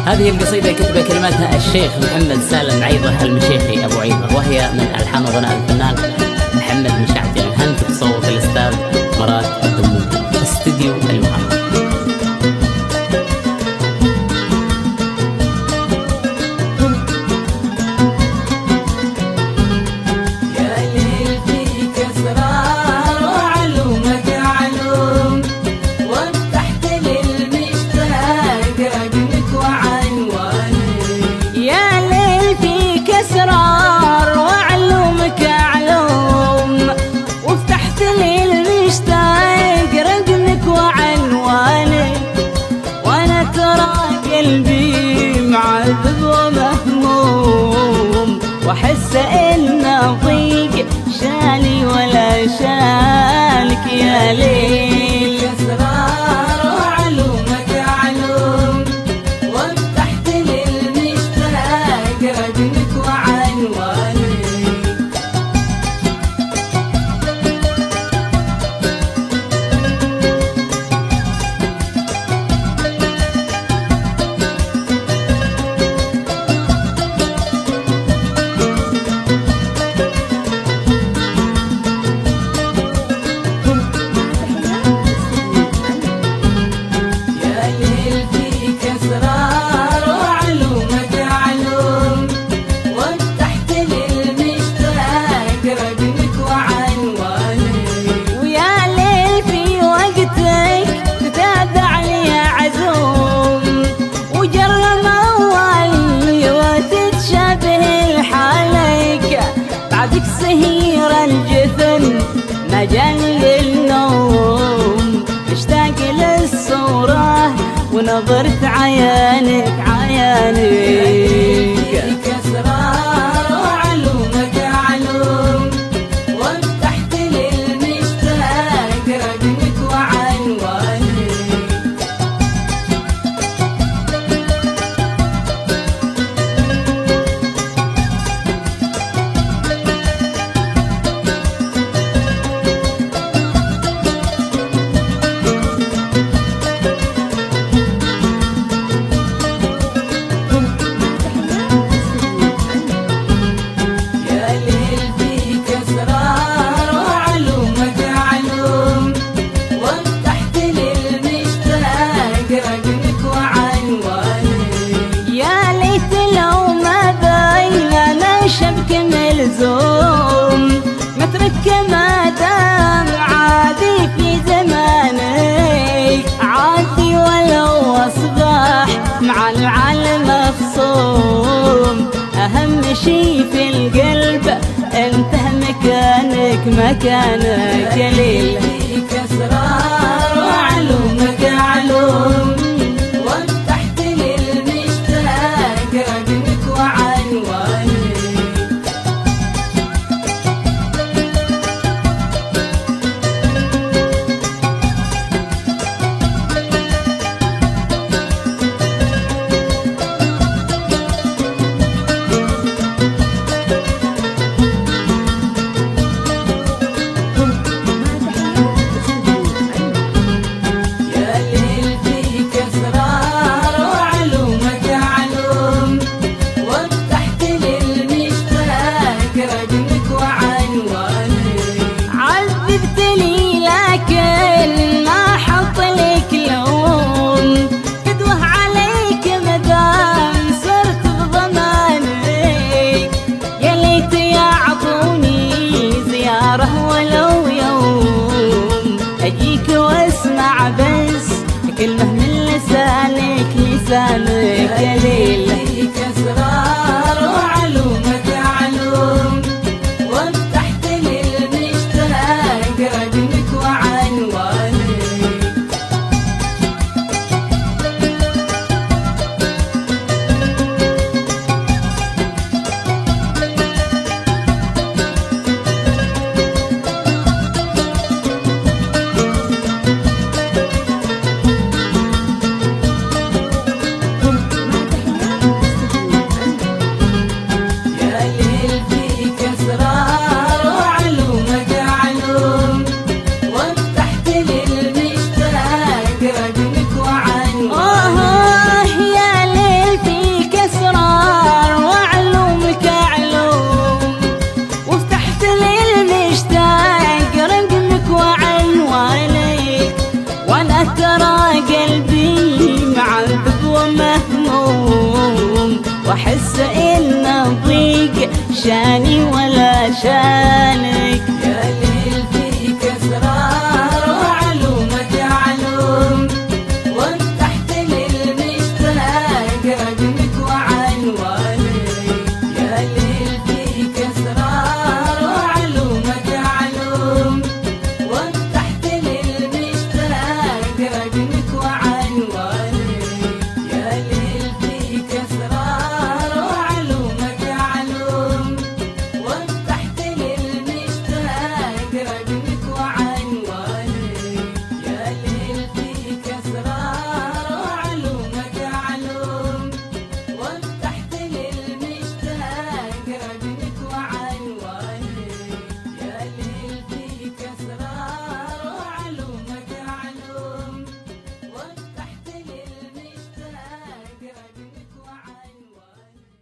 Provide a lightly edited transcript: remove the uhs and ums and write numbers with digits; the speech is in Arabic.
هذه القصيدة كتب كلماتها الشيخ محمد سالم عيضة المشيخي أبو عيضة، وهي من ألحان وغناء الفنان محمد مشعتي. هنت بصوت الأستاذ مراد الدموطي، استديو المحمد. قلبي معذب ومهموم، واحس انه ضيق شالي ولا شالك يا ليل. اسرار وعلومك علوم، وفتحت للمشتاق رقمك وعنوانك. سهير الجفن مجال للنوم، مشتاق للصورة ونظرة عيانك عيانك. اسرار وعلومك علوم، وفتحت للمشتاق رقمك وعنوانك. مترك ما دام عادي في زمانك، عادي ولو أصبح مع العالم مخصوم. أهم شي في القلب انته مكانك مكانك يا ليل. اسرار وعلومك علوم، وفتحت للمشتاق رقمك وعنوانك. كلمة من لسانك لسانك يا ليل. اسرار وعلومك علوم، وفتحت للمشتاق رقمك وعنوانك. شاني ولا شانك.